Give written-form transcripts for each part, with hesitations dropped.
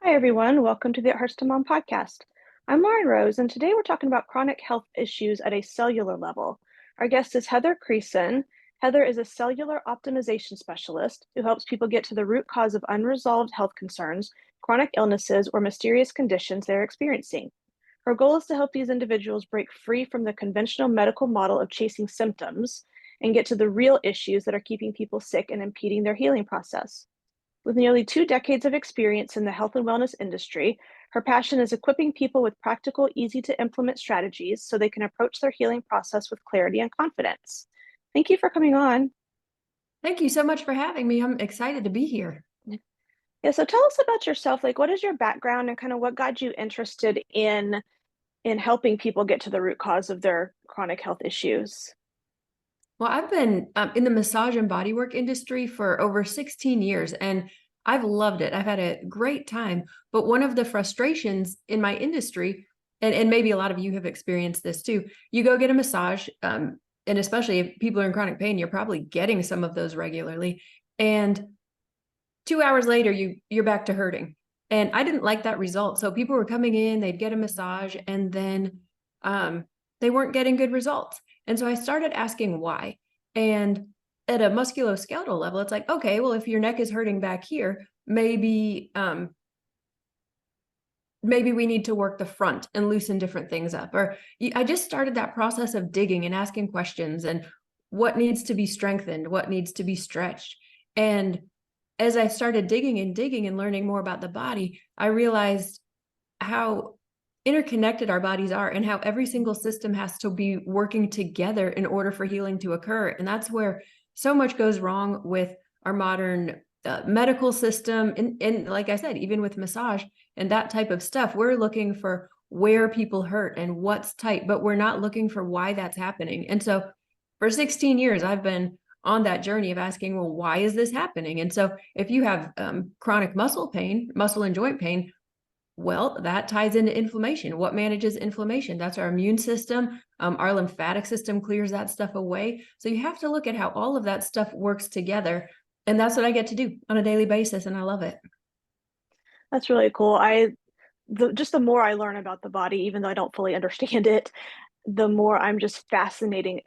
Hi, everyone. Welcome to the Hearts to Mom podcast. I'm Lauren Rose, and today we're talking about chronic health issues at a cellular level. Our guest is Heather Creson. Heather is a cellular optimization specialist who helps people get to the root cause of unresolved health concerns, chronic illnesses, or mysterious conditions they're experiencing. Her goal is to help these individuals break free from the conventional medical model of chasing symptoms and get to the real issues that are keeping people sick and impeding their healing process. With nearly 2 decades of experience in the health and wellness industry, her passion is equipping people with practical, easy to implement strategies so they can approach their healing process with clarity and confidence. Thank you for coming on. Thank you so much for having me. I'm excited to be here. Yeah, so tell us about yourself. Like, what is your background and kind of what got you interested in helping people get to the root cause of their chronic health issues? Well, I've been in the massage and bodywork industry for over 16 years, and I've loved it. I've had a great time. But one of the frustrations in my industry, and maybe a lot of you have experienced this too, you go get a massage, and especially if people are in chronic pain, you're probably getting some of those regularly. And 2 hours later, you're back to hurting. And I didn't like that result. So people were coming in, they'd get a massage, and then they weren't getting good results. And so I started asking why. And at a musculoskeletal level, it's like, okay, well, if your neck is hurting back here, maybe we need to work the front and loosen different things up. Or I just started that process of digging and asking questions and what needs to be strengthened, what needs to be stretched. And as I started digging and learning more about the body, I realized how interconnected our bodies are and how every single system has to be working together in order for healing to occur. And that's where so much goes wrong with our modern medical system. And like I said, even with massage and that type of stuff, we're looking for where people hurt and what's tight, but we're not looking for why that's happening. And so for 16 years, I've been on that journey of asking, well, why is this happening? And so if you have chronic muscle pain, muscle and joint pain, well, that ties into inflammation. What manages inflammation? That's our immune system. Our lymphatic system clears that stuff away. So you have to look at how all of that stuff works together. And that's what I get to do on a daily basis. And I love it. That's really cool. Just the more I learn about the body, even though I don't fully understand it, the more I'm just fascinated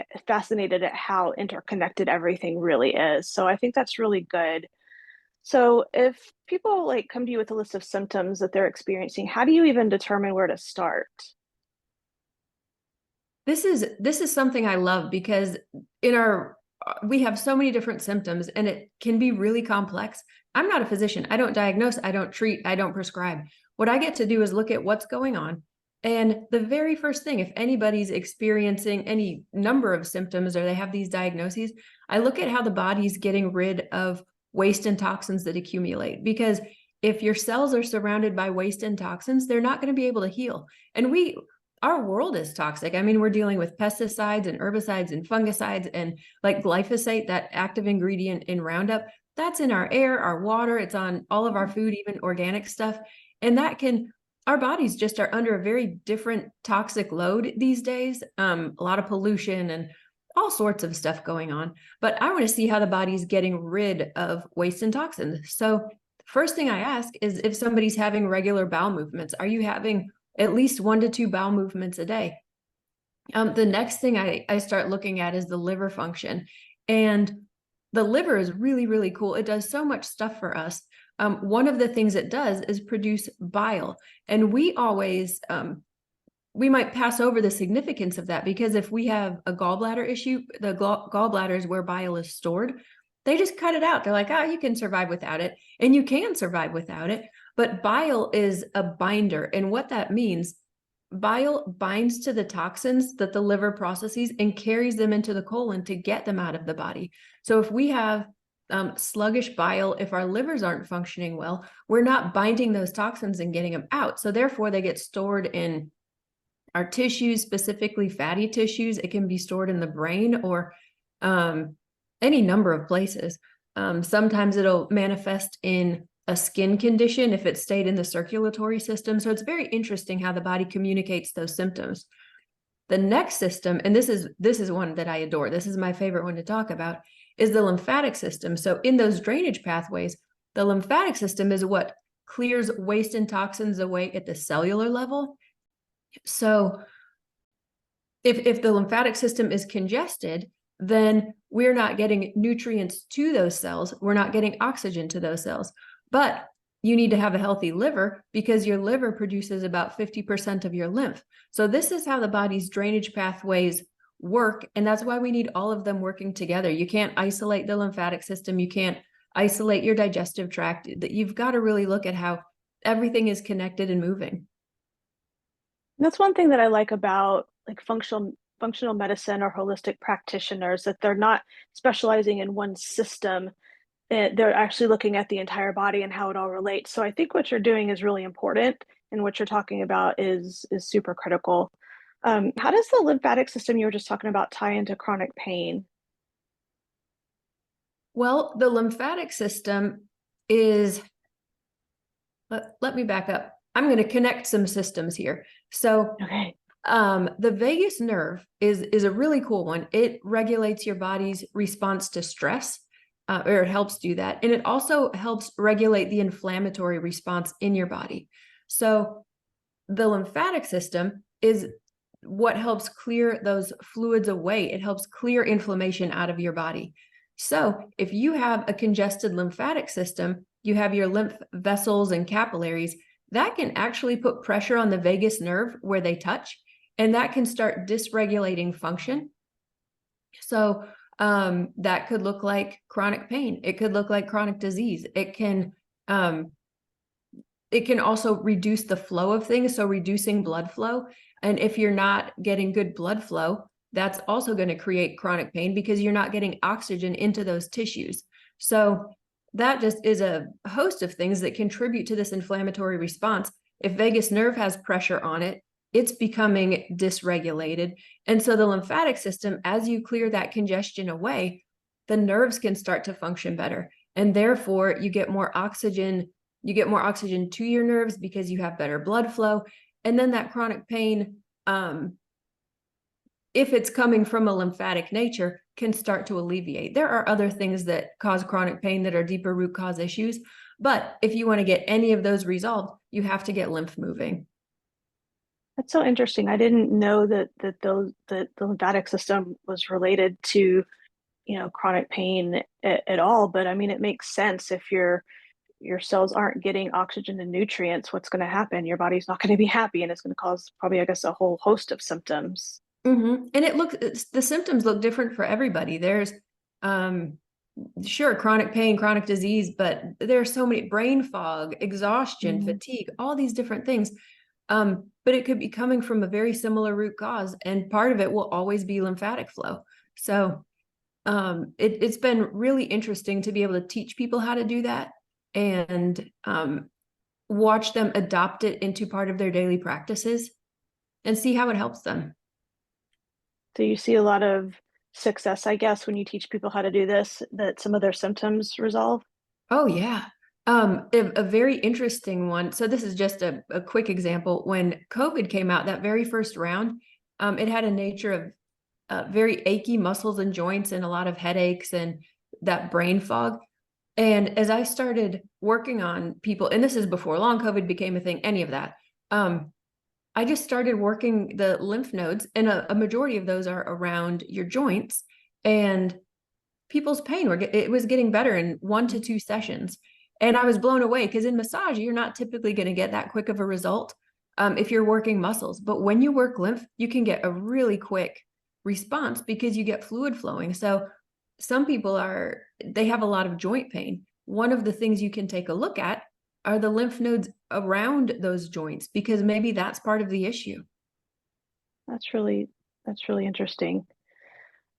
at how interconnected everything really is. So I think that's really good. So if people like come to you with a list of symptoms that they're experiencing, how do you even determine where to start? This is something I love because in our we have so many different symptoms and it can be really complex. I'm not a physician. I don't diagnose, I don't treat, I don't prescribe. What I get to do is look at what's going on. And the very first thing, if anybody's experiencing any number of symptoms or they have these diagnoses, I look at how the body's getting rid of waste and toxins that accumulate. Because if your cells are surrounded by waste and toxins, they're not going to be able to heal. And our world is toxic. I mean, we're dealing with pesticides and herbicides and fungicides and like glyphosate, that active ingredient in Roundup, that's in our air, our water, it's on all of our food, even organic stuff. And our bodies just are under a very different toxic load these days. A lot of pollution and all sorts of stuff going on. But I want to see how the body's getting rid of waste and toxins. So first thing I ask is if somebody's having regular bowel movements. Are you having at least 1 to 2 bowel movements a day? The next thing I start looking at is the liver function. And the liver is really, really cool. It does so much stuff for us. One of the things it does is produce bile. And we might pass over the significance of that because if we have a gallbladder issue, the gallbladder is where bile is stored. They just cut it out. They're like, you can survive without it. And you can survive without it. But bile is a binder. And what that means, bile binds to the toxins that the liver processes and carries them into the colon to get them out of the body. So if we have sluggish bile, if our livers aren't functioning well, we're not binding those toxins and getting them out. So therefore, they get stored in our tissues, specifically fatty tissues. It can be stored in the brain or any number of places. Sometimes it'll manifest in a skin condition if it stayed in the circulatory system. So it's very interesting how the body communicates those symptoms. The next system, and this is one that I adore, this is my favorite one to talk about, is the lymphatic system. So in those drainage pathways, the lymphatic system is what clears waste and toxins away at the cellular level. So if the lymphatic system is congested, then we're not getting nutrients to those cells. We're not getting oxygen to those cells. But you need to have a healthy liver because your liver produces about 50% of your lymph. So this is how the body's drainage pathways work. And that's why we need all of them working together. You can't isolate the lymphatic system. You can't isolate your digestive tract. You've got to really look at how everything is connected and moving. That's one thing that I like about like functional medicine or holistic practitioners, that they're not specializing in one system. They're actually looking at the entire body and how it all relates. So I think what you're doing is really important, and what you're talking about is super critical. How does the lymphatic system you were just talking about tie into chronic pain? Well, the lymphatic system is, let me back up. I'm going to connect some systems here. So Okay. the vagus nerve is a really cool one. It regulates your body's response to stress, or it helps do that. And it also helps regulate the inflammatory response in your body. So the lymphatic system is what helps clear those fluids away. It helps clear inflammation out of your body. So if you have a congested lymphatic system, you have your lymph vessels and capillaries, that can actually put pressure on the vagus nerve where they touch, and that can start dysregulating function. So that could look like chronic pain. It could look like chronic disease. It can also reduce the flow of things, so reducing blood flow. And if you're not getting good blood flow, that's also going to create chronic pain because you're not getting oxygen into those tissues. So that just is a host of things that contribute to this inflammatory response. If vagus nerve has pressure on it, it's becoming dysregulated. And so the lymphatic system, as you clear that congestion away, the nerves can start to function better. And therefore, you get more oxygen to your nerves because you have better blood flow. And then that chronic pain, if it's coming from a lymphatic nature, can start to alleviate. There are other things that cause chronic pain that are deeper root cause issues. But if you want to get any of those resolved, you have to get lymph moving. That's so interesting. I didn't know that the lymphatic system was related to, chronic pain at all. But I mean, it makes sense. If your cells aren't getting oxygen and nutrients, what's going to happen? Your body's not going to be happy, and it's going to cause probably, I guess, a whole host of symptoms. Mm-hmm. And the symptoms look different for everybody. There's sure chronic pain, chronic disease, but there's so many: brain fog, exhaustion, Mm. fatigue, all these different things. But it could be coming from a very similar root cause, and part of it will always be lymphatic flow. So it's been really interesting to be able to teach people how to do that, and watch them adopt it into part of their daily practices and see how it helps them. Do you see a lot of success, I guess, when you teach people how to do this, that some of their symptoms resolve? Oh, yeah. A very interesting one. So this is just a quick example. When COVID came out, that very first round, it had a nature of very achy muscles and joints and a lot of headaches and that brain fog. And as I started working on people, and this is before long COVID became a thing, any of that, I just started working the lymph nodes, and a majority of those are around your joints, and people's pain it was getting better in 1 to 2 sessions. And I was blown away because in massage, you're not typically going to get that quick of a result if you're working muscles. But when you work lymph, you can get a really quick response because you get fluid flowing. So some people they have a lot of joint pain. One of the things you can take a look at are the lymph nodes around those joints, because maybe that's part of the issue. That's really that's really interesting.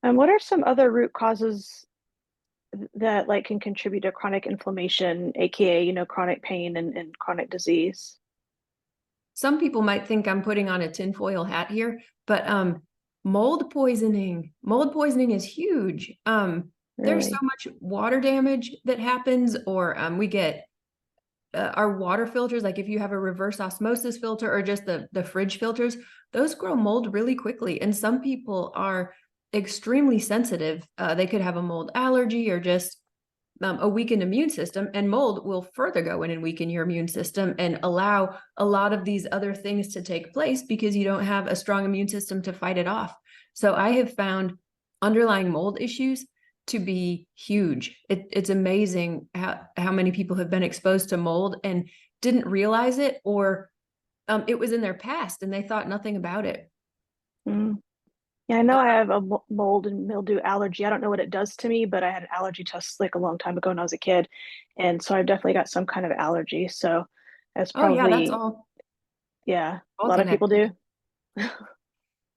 And what are some other root causes that like can contribute to chronic inflammation, aka, chronic pain and chronic disease? Some people might think I'm putting on a tinfoil hat here, but mold poisoning is huge. There's so Really? much water damage that happens, or we get our water filters, like if you have a reverse osmosis filter or just the fridge filters, those grow mold really quickly. And some people are extremely sensitive. They could have a mold allergy or just a weakened immune system, and mold will further go in and weaken your immune system and allow a lot of these other things to take place because you don't have a strong immune system to fight it off. So I have found underlying mold issues to be huge. It's amazing how many people have been exposed to mold and didn't realize it, or it was in their past and they thought nothing about it. Mm. Yeah, I know I have a mold and mildew allergy. I don't know what it does to me, but I had an allergy test like a long time ago when I was a kid. And so I've definitely got some kind of allergy. So that's Oh yeah, that's probably, all yeah, a all lot of people connected. do.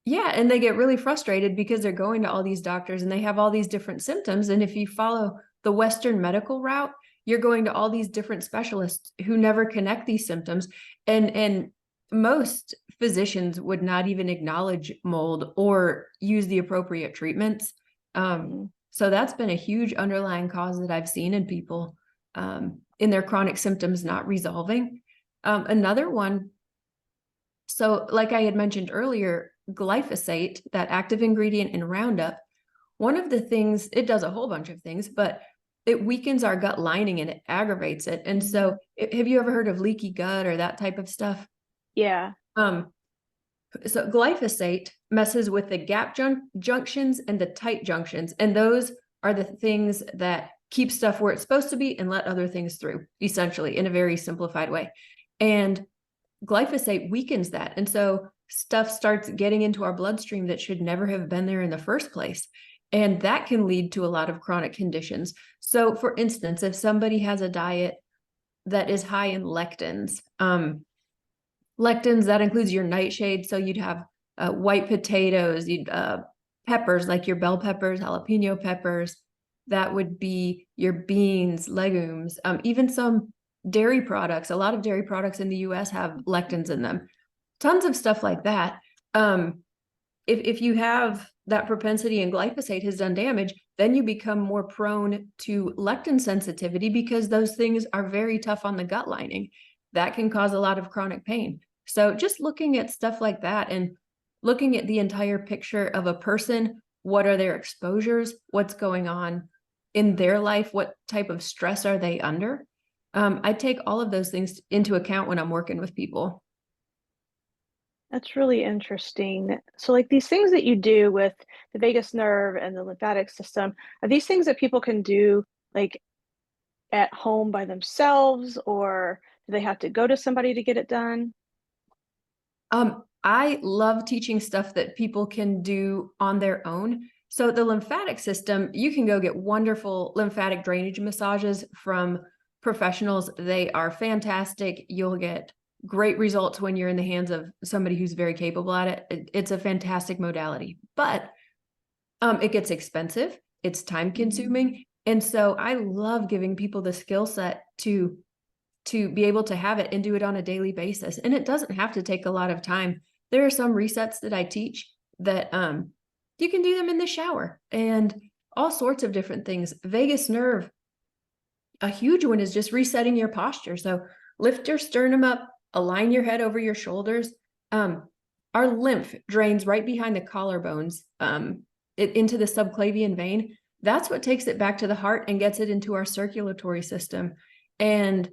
Yeah, and they get really frustrated because they're going to all these doctors and they have all these different symptoms. And if you follow the Western medical route, you're going to all these different specialists who never connect these symptoms. And most physicians would not even acknowledge mold or use the appropriate treatments. Mm. So that's been a huge underlying cause that I've seen in people in their chronic symptoms not resolving. Another one, so like I had mentioned earlier, glyphosate, that active ingredient in Roundup, one of the things, it does a whole bunch of things, but it weakens our gut lining and it aggravates it. And so have you ever heard of leaky gut or that type of stuff? Yeah. Um, so glyphosate messes with the gap junctions and the tight junctions. And those are the things that keep stuff where it's supposed to be and let other things through, essentially, in a very simplified way. And glyphosate weakens that. And so stuff starts getting into our bloodstream that should never have been there in the first place. And that can lead to a lot of chronic conditions. So for instance, if somebody has a diet that is high in lectins, lectins, that includes your nightshade. So you'd have white potatoes, you'd peppers, like your bell peppers, jalapeno peppers. That would be your beans, legumes, even some dairy products. A lot of dairy products in the US have lectins in them. Tons of stuff like that. If you have that propensity and glyphosate has done damage, then you become more prone to lectin sensitivity because those things are very tough on the gut lining. That can cause a lot of chronic pain. So just looking at stuff like that and looking at the entire picture of a person, what are their exposures, what's going on in their life, what type of stress are they under? I take all of those things into account when I'm working with people. That's really interesting. So, like these things that you do with the vagus nerve and the lymphatic system, are these things that people can do like at home by themselves, or do they have to go to somebody to get it done? I love teaching stuff that people can do on their own. So the lymphatic system, you can go get wonderful lymphatic drainage massages from professionals. They are fantastic. You'll get great results when you're in the hands of somebody who's very capable at it. It's a fantastic modality, but it gets expensive. It's time consuming. And so I love giving people the skill set to be able to have it and do it on a daily basis. And it doesn't have to take a lot of time. There are some resets that I teach that you can do them in the shower and all sorts of different things. Vagus nerve, a huge one is just resetting your posture. So lift your sternum up, align your head over your shoulders. Our lymph drains right behind the collarbones into the subclavian vein. That's what takes it back to the heart and gets it into our circulatory system. And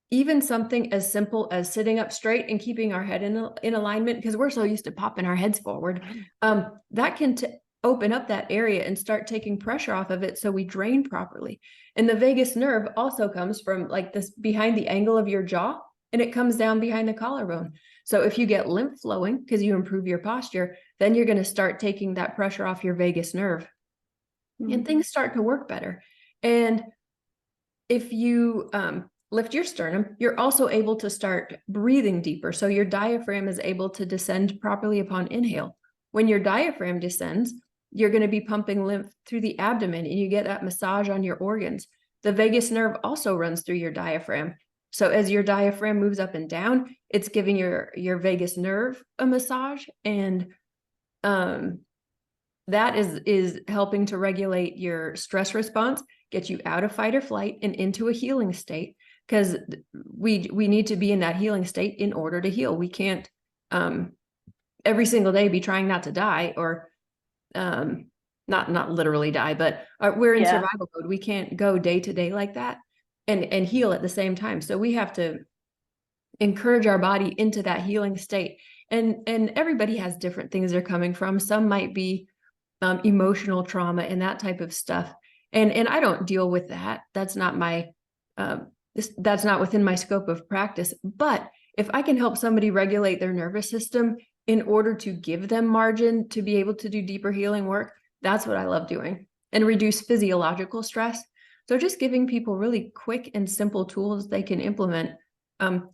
even something as simple as sitting up straight and keeping our head in alignment, because we're so used to popping our heads forward, that can open up that area and start taking pressure off of it so we drain properly. And the vagus nerve also comes from like this behind the angle of your jaw, and it comes down behind the collarbone. So if you get lymph flowing because you improve your posture, then you're going to start taking that pressure off your vagus nerve and things start to work better. And if you lift your sternum, you're also able to start breathing deeper. So your diaphragm is able to descend properly upon inhale. When your diaphragm descends, you're going to be pumping lymph through the abdomen and you get that massage on your organs. The vagus nerve also runs through your diaphragm. So as your diaphragm moves up and down, it's giving your vagus nerve a massage, and that is helping to regulate your stress response, get you out of fight or flight and into a healing state, because we need to be in that healing state in order to heal. We can't every single day be trying not to die or not literally die, but we're in Yeah. survival mode. We can't go day to day like that and heal at the same time. So we have to encourage our body into that healing state. And everybody has different things they're coming from. Some might be emotional trauma and that type of stuff. And I don't deal with that. That's not my that's not within my scope of practice. But if I can help somebody regulate their nervous system in order to give them margin to be able to do deeper healing work, that's what I love doing, and reduce physiological stress. So just giving people really quick and simple tools they can implement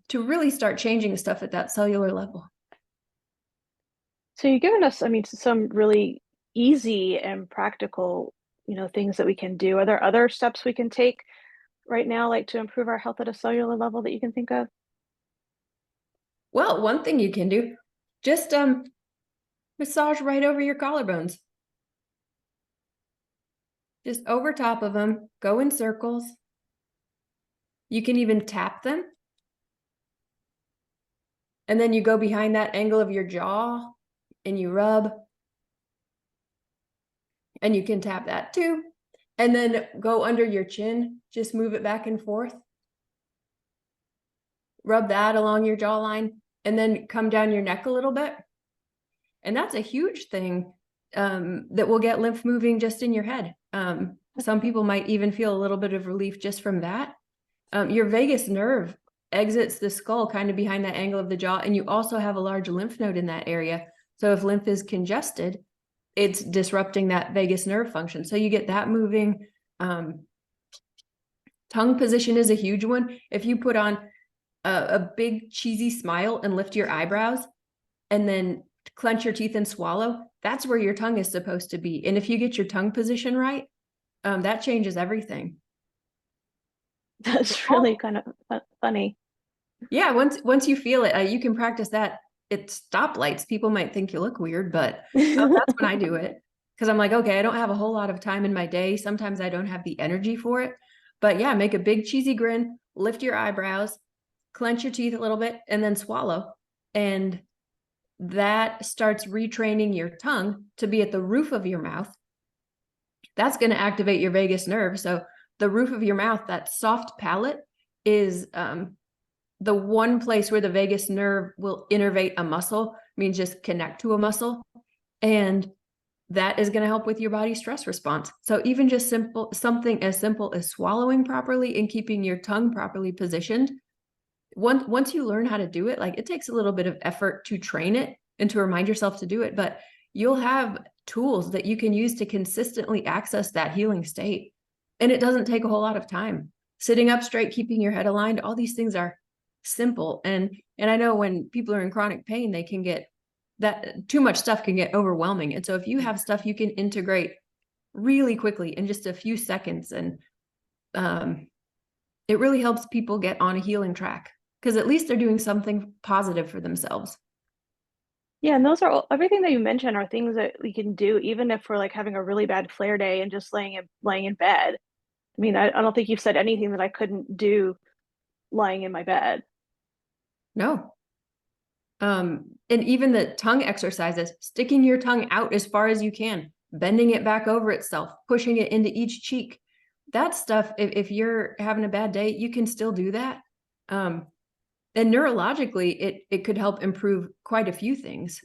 to really start changing stuff at that cellular level. So you've given us, I mean, some really easy and practical, things that we can do. Are there other steps we can take right now, like to improve our health at a cellular level that you can think of? Well, one thing you can do, just massage right over your collarbones. Just over top of them, go in circles. You can even tap them. And then you go behind that angle of your jaw and you rub. And you can tap that too. And then go under your chin, just move it back and forth. Rub that along your jawline and then come down your neck a little bit. And that's a huge thing that will get lymph moving just in your head. Some people might even feel a little bit of relief just from that. Your vagus nerve exits the skull kind of behind that angle of the jaw, and you also have a large lymph node in that area. So if lymph is congested, it's disrupting that vagus nerve function. So you get that moving. Tongue position is a huge one. If you put on a big cheesy smile and lift your eyebrows and then clench your teeth and swallow, that's where your tongue is supposed to be. And if you get your tongue position right, that changes everything. That's really kind of funny. Yeah, once you feel it, you can practice that at stoplights. People might think you look weird, but that's when I do it. Because I'm like, okay, I don't have a whole lot of time in my day. Sometimes I don't have the energy for it. But yeah, make a big cheesy grin, lift your eyebrows, clench your teeth a little bit, and then swallow. And that starts retraining your tongue to be at the roof of your mouth. That's going to activate your vagus nerve. So the roof of your mouth, that soft palate, is the one place where the vagus nerve will innervate a muscle, means just connect to a muscle. And that is going to help with your body's stress response. So even just something as simple as swallowing properly and keeping your tongue properly positioned. Once you learn how to do it, like, it takes a little bit of effort to train it and to remind yourself to do it, but you'll have tools that you can use to consistently access that healing state. And it doesn't take a whole lot of time. Sitting up straight, keeping your head aligned, all these things are simple. And I know when people are in chronic pain, they can get that too much stuff can get overwhelming. And so if you have stuff you can integrate really quickly in just a few seconds, and it really helps people get on a healing track, because at least they're doing something positive for themselves. Yeah, and those are everything that you mentioned are things that we can do even if we're like having a really bad flare day and just laying in bed. I mean, I don't think you've said anything that I couldn't do lying in my bed. No. And even the tongue exercises, sticking your tongue out as far as you can, bending it back over itself, pushing it into each cheek. That stuff, if you're having a bad day, you can still do that. And neurologically, it could help improve quite a few things.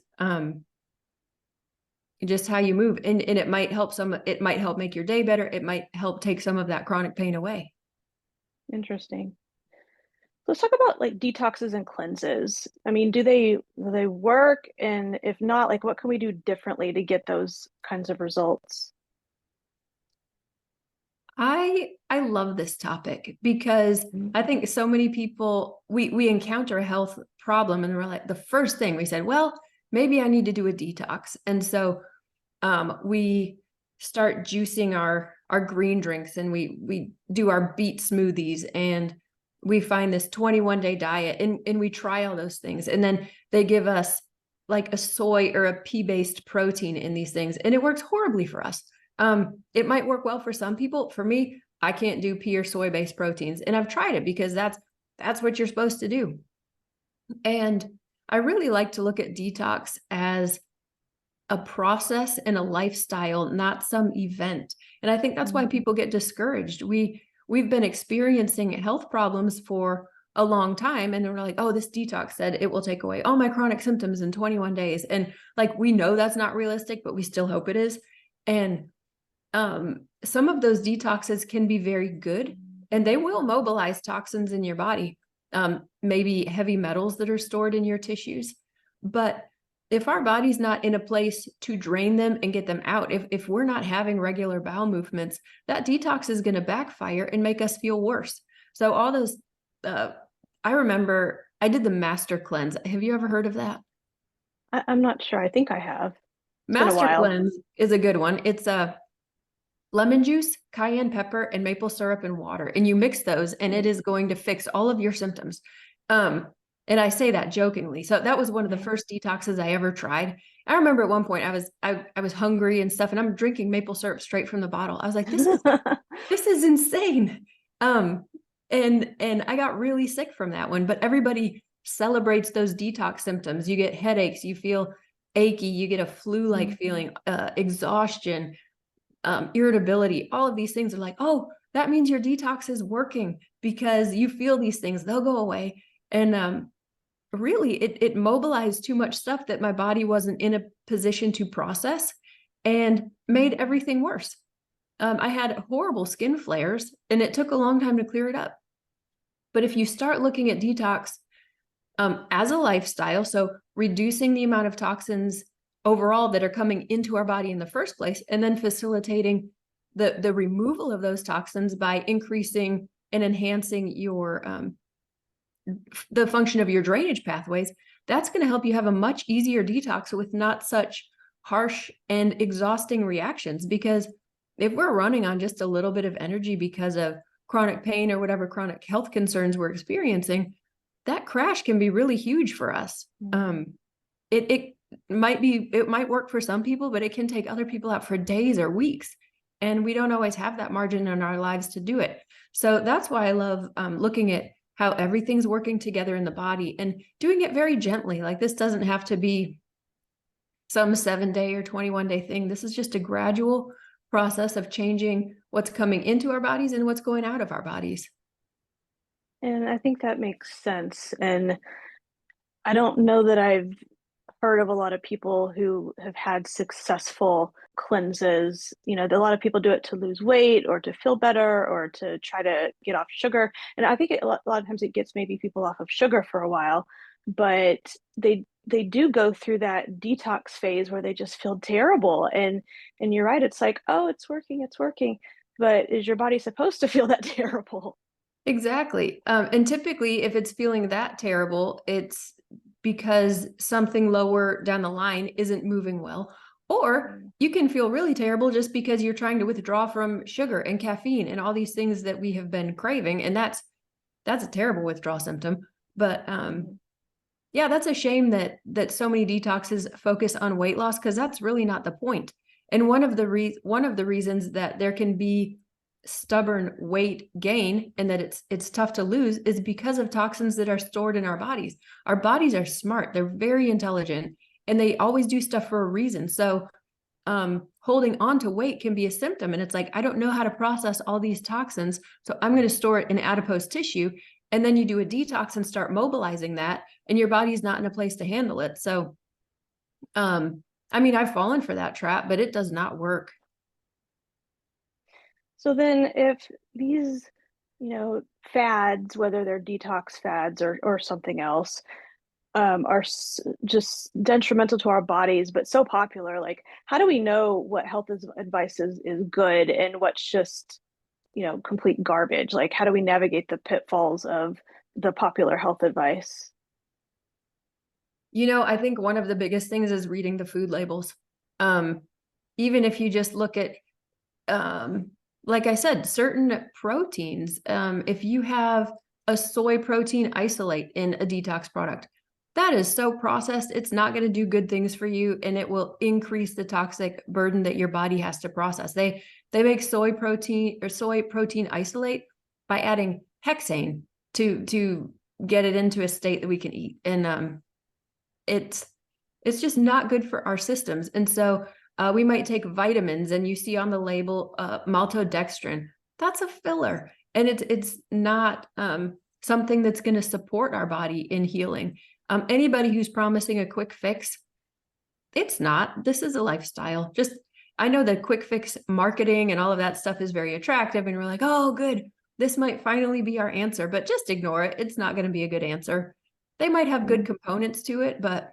Just how you move. And it might help it might help make your day better. It might help take some of that chronic pain away. Interesting. Let's talk about like detoxes and cleanses. I mean, do they work? And if not, like what can we do differently to get those kinds of results? I love this topic because I think so many people, we encounter a health problem and we're like, the first thing we said, well, maybe I need to do a detox. And so we start juicing our green drinks, and we do our beet smoothies, and we find this 21-day diet, and we try all those things. And then they give us like a soy or a pea-based protein in these things, and it works horribly for us. It might work well for some people. For me, I can't do pea or soy-based proteins, and I've tried it because that's what you're supposed to do. And I really like to look at detox as a process and a lifestyle, not some event. And I think that's why people get discouraged. We've been experiencing health problems for a long time, and we're like, oh, this detox said it will take away all my chronic symptoms in 21 days. And like, we know that's not realistic, but we still hope it is. And some of those detoxes can be very good, and they will mobilize toxins in your body, maybe heavy metals that are stored in your tissues. But if our body's not in a place to drain them and get them out, if we're not having regular bowel movements, that detox is going to backfire and make us feel worse. So all those, I remember I did the master cleanse. Have you ever heard of that? I'm not sure. I think I have. It's been a Master while. cleanse is a good one. It's a lemon juice, cayenne pepper, and maple syrup and water. And you mix those, and it is going to fix all of your symptoms. And I say that jokingly. So that was one of the first detoxes I ever tried. I remember at one point I was hungry and stuff, and I'm drinking maple syrup straight from the bottle. I was like, this is insane. And I got really sick from that one. But everybody celebrates those detox symptoms. You get headaches, you feel achy, you get a flu-like feeling, exhaustion, irritability. All of these things are like, oh, that means your detox is working because you feel these things. They'll go away. And really, it mobilized too much stuff that my body wasn't in a position to process, and made everything worse. I had horrible skin flares, and it took a long time to clear it up. But if you start looking at detox as a lifestyle, so reducing the amount of toxins overall that are coming into our body in the first place, and then facilitating the removal of those toxins by increasing and enhancing your the function of your drainage pathways, that's going to help you have a much easier detox with not such harsh and exhausting reactions. Because if we're running on just a little bit of energy because of chronic pain or whatever chronic health concerns we're experiencing, that crash can be really huge for us. It might work for some people, but it can take other people out for days or weeks. And we don't always have that margin in our lives to do it. So that's why I love looking at how everything's working together in the body and doing it very gently. Like, this doesn't have to be some 7-day or 21-day thing. This is just a gradual process of changing what's coming into our bodies and what's going out of our bodies. And I think that makes sense. And I don't know that I've heard of a lot of people who have had successful cleanses. You know, a lot of people do it to lose weight or to feel better or to try to get off sugar. And I think a lot of times it gets maybe people off of sugar for a while, but they do go through that detox phase where they just feel terrible. And you're right, it's like, oh, it's working. But is your body supposed to feel that terrible? Exactly. And typically, if it's feeling that terrible, it's because something lower down the line isn't moving well. Or you can feel really terrible just because you're trying to withdraw from sugar and caffeine and all these things that we have been craving. And that's a terrible withdrawal symptom. But yeah, that's a shame that so many detoxes focus on weight loss, because that's really not the point. And one of the reasons that there can be stubborn weight gain and that it's tough to lose is because of toxins that are stored in our bodies. Our bodies are smart, they're very intelligent, and they always do stuff for a reason. So holding on to weight can be a symptom, and it's like, I don't know how to process all these toxins, so I'm going to store it in adipose tissue. And then you do a detox and start mobilizing that, and your body's not in a place to handle it. So I mean, I've fallen for that trap, but it does not work. So then if these, fads, whether they're detox fads or something else, are just detrimental to our bodies, but so popular, like, how do we know what health advice is good and what's just, complete garbage? Like, how do we navigate the pitfalls of the popular health advice? I think one of the biggest things is reading the food labels. Even if you just look at, like I said, certain proteins, if you have a soy protein isolate in a detox product, that is so processed, it's not going to do good things for you, and it will increase the toxic burden that your body has to process. They make soy protein isolate by adding hexane to get it into a state that we can eat. And it's It's just not good for our systems. And so we might take vitamins, and you see on the label maltodextrin. That's a filler, and it's not something that's going to support our body in healing. Anybody who's promising a quick fix, it's not. This is a lifestyle. Just, I know that quick fix marketing and all of that stuff is very attractive, and we're like, oh, good, this might finally be our answer, but just ignore it. It's not going to be a good answer. They might have good components to it, but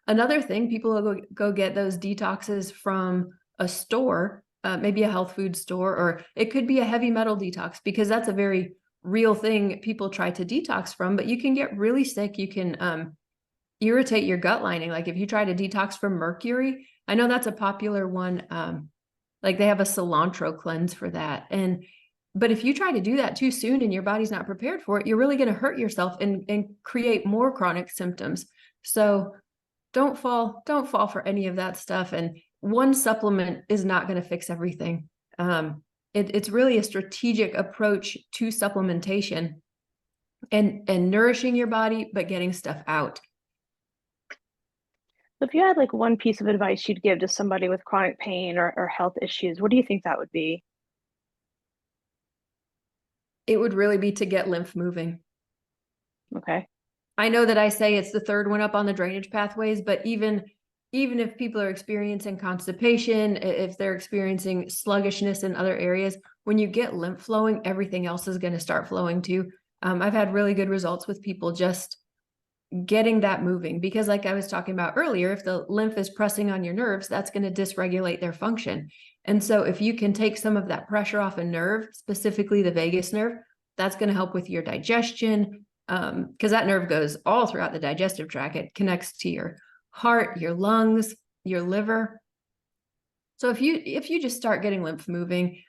another thing, people will go get those detoxes from a store, maybe a health food store, or it could be a heavy metal detox, because that's a very real thing people try to detox from, but you can get really sick. You can irritate your gut lining. Like if you try to detox from mercury, I know that's a popular one. Like they have a cilantro cleanse for that. But if you try to do that too soon and your body's not prepared for it, you're really going to hurt yourself and create more chronic symptoms. So don't fall for any of that stuff. And one supplement is not going to fix everything. It's really a strategic approach to supplementation and nourishing your body, but getting stuff out. So if you had like one piece of advice you'd give to somebody with chronic pain or health issues, what do you think that would be? It would really be to get lymph moving. Okay. I know that I say it's the third one up on the drainage pathways, but even if people are experiencing constipation, if they're experiencing sluggishness in other areas, when you get lymph flowing, everything else is going to start flowing too. I've had really good results with people just getting that moving, because like I was talking about earlier, if the lymph is pressing on your nerves, that's going to dysregulate their function. And so if you can take some of that pressure off a nerve, specifically the vagus nerve, that's going to help with your digestion, because that nerve goes all throughout the digestive tract. It connects to your heart, your lungs, your liver. So if you just start getting lymph moving,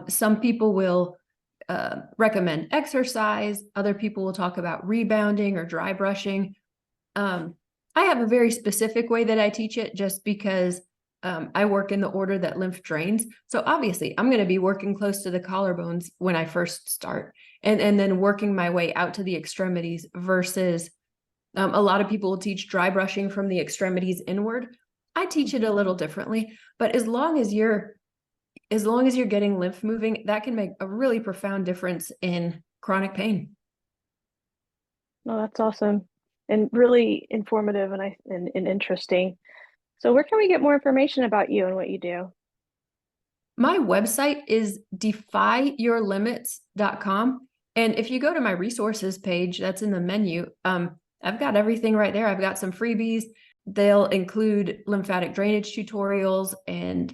some people will recommend exercise. Other people will talk about rebounding or dry brushing. I have a very specific way that I teach it, just because I work in the order that lymph drains. So obviously I'm going to be working close to the collarbones when I first start, and then working my way out to the extremities, versus a lot of people will teach dry brushing from the extremities inward. I teach it a little differently, but as long as you're getting lymph moving, that can make a really profound difference in chronic pain. No, that's awesome and really informative and interesting. So where can we get more information about you and what you do? My website is defyyourlimits.com. And if you go to my resources page, that's in the menu, I've got everything right there. I've got some freebies. They'll include lymphatic drainage tutorials and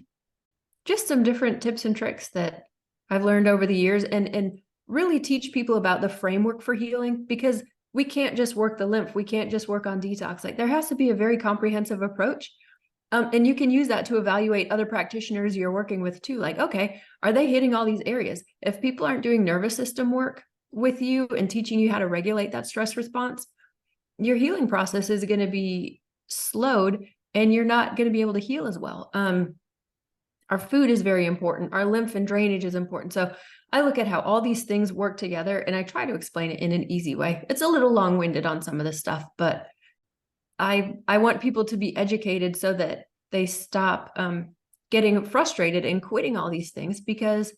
just some different tips and tricks that I've learned over the years, and really teach people about the framework for healing, because we can't just work the lymph. We can't just work on detox. Like there has to be a very comprehensive approach. And you can use that to evaluate other practitioners you're working with too. Like, okay, are they hitting all these areas? If people aren't doing nervous system work with you and teaching you how to regulate that stress response, your healing process is going to be slowed, and you're not going to be able to heal as well. Our food is very important. Our lymph and drainage is important. So I look at how all these things work together, and I try to explain it in an easy way. It's a little long-winded on some of this stuff, but I want people to be educated so that they stop getting frustrated and quitting all these things, because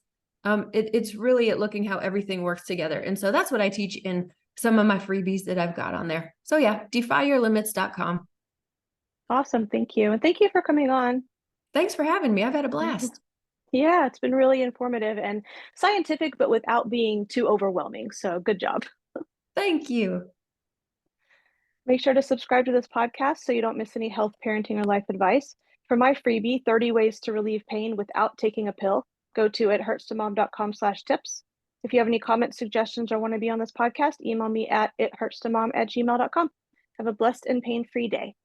it's really at looking how everything works together. And so that's what I teach in some of my freebies that I've got on there. So yeah, defyyourlimits.com. Awesome. Thank you. And thank you for coming on. Thanks for having me. I've had a blast. Yeah, it's been really informative and scientific, but without being too overwhelming. So good job. Thank you. Make sure to subscribe to this podcast so you don't miss any health, parenting, or life advice. For my freebie, 30 ways to relieve pain without taking a pill, go to ithurtstomom.com/tips. If you have any comments, suggestions, or want to be on this podcast, email me at ithurtstomom@gmail.com. Have a blessed and pain-free day.